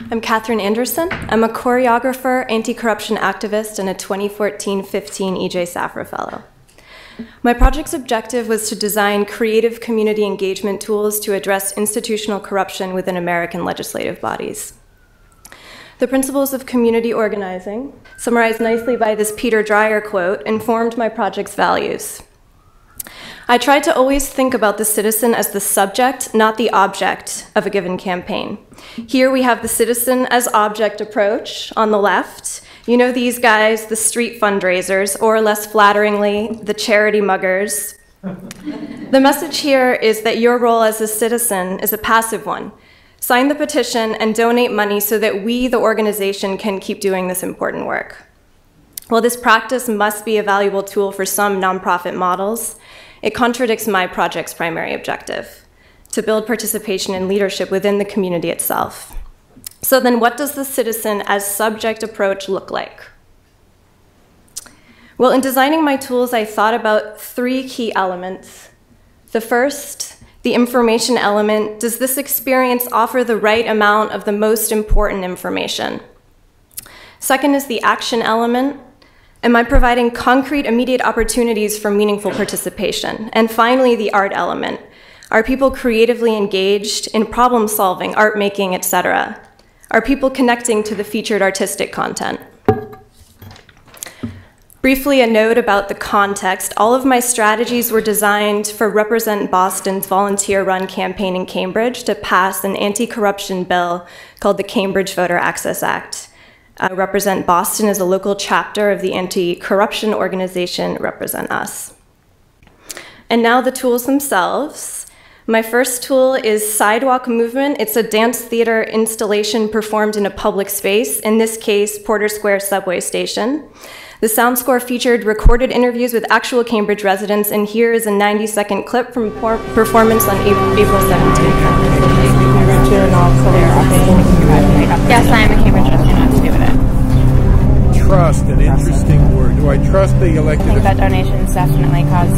I'm Katherine Anderson. I'm a choreographer, anti-corruption activist, and a 2014-15 EJ Safra Fellow. My project's objective was to design creative community engagement tools to address institutional corruption within American legislative bodies. The principles of community organizing, summarized nicely by this Peter Dreyer quote, informed my project's values. I tried to always think about the citizen as the subject, not the object of a given campaign. Here we have the citizen as object approach on the left. You know these guys, the street fundraisers, or less flatteringly, the charity muggers. The message here is that your role as a citizen is a passive one. Sign the petition and donate money so that we, the organization, can keep doing this important work. While this practice must be a valuable tool for some nonprofit models, it contradicts my project's primary objective, to build participation and leadership within the community itself. So then what does the citizen as subject approach look like? Well, in designing my tools, I thought about three key elements. The first, the information element. Does this experience offer the right amount of the most important information? Second is the action element. Am I providing concrete, immediate opportunities for meaningful participation? And finally, the art element. Are people creatively engaged in problem solving, art making, etc.? Are people connecting to the featured artistic content? Briefly, a note about the context. All of my strategies were designed for Represent Boston's volunteer-run campaign in Cambridge to pass an anti-corruption bill called the Cambridge Voter Access Act. Represent Boston is a local chapter of the anti-corruption organization Represent Us. And now the tools themselves. My first tool is Sidewalk Movement. It's a dance theater installation performed in a public space, in this case, Porter Square subway station. The sound score featured recorded interviews with actual Cambridge residents, and here is a 90-second clip from a performance on April 17th. Yes, I am a Cambridge resident. What to do with it? Trust, an interesting word. Do I trust the elected? I think that donations definitely cause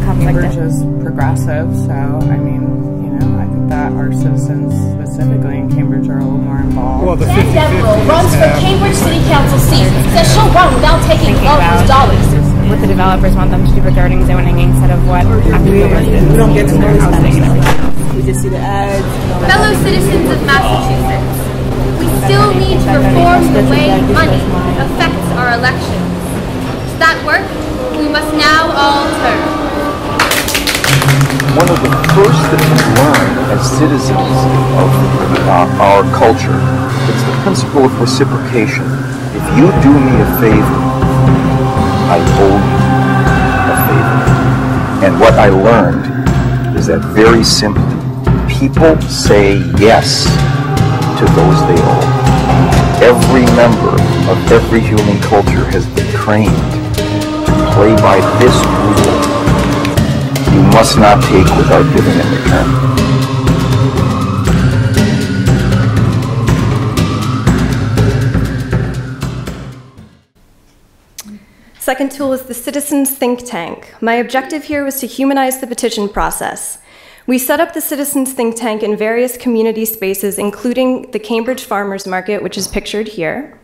conflict. Cambridge is progressive, so I mean, you know, I think that our citizens, specifically in Cambridge, are a little more involved. Well, the 50-50 runs for Cambridge City Council seat. Says she'll run without taking developers' dollars. What the developers want them to do regarding zoning instead of what actually residents we don't get to know housing and everything else. We just see the ads. Fellow citizens of Massachusetts, we still need to reform the way money affects our elections. To that work, we must now all turn. One of the first that we learn as citizens of our culture is the principle of reciprocation. If you do me a favor, I owe you a favor. And what I learned is that very simply, people say yes to those they owe. Every member of every human culture has been trained to play by this rule. You must not take without giving in return. Second tool is the Citizens Think Tank. My objective here was to humanize the petition process. We set up the Citizens Think Tank in various community spaces, including the Cambridge Farmers Market, which is pictured here.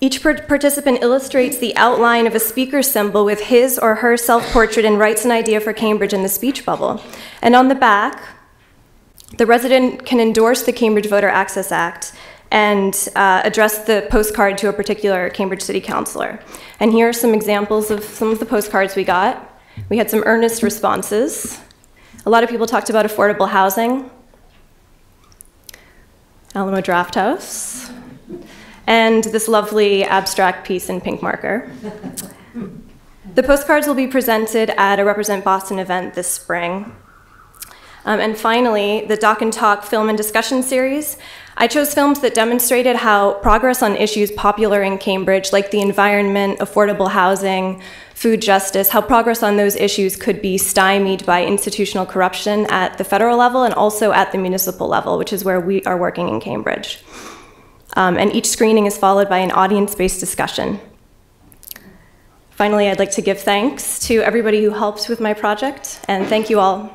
Each participant illustrates the outline of a speaker symbol with his or her self-portrait and writes an idea for Cambridge in the speech bubble. And on the back, the resident can endorse the Cambridge Voter Access Act and address the postcard to a particular Cambridge City Councilor. And here are some examples of some of the postcards we got. We had some earnest responses. A lot of people talked about affordable housing, Alamo Draft House, and this lovely abstract piece in pink marker. The postcards will be presented at a Represent Boston event this spring. And finally, the Doc and Talk film and discussion series. I chose films that demonstrated how progress on issues popular in Cambridge, like the environment, affordable housing, food justice, how progress on those issues could be stymied by institutional corruption at the federal level and also at the municipal level, which is where we are working in Cambridge. And each screening is followed by an audience-based discussion. Finally, I'd like to give thanks to everybody who helped with my project, and thank you all.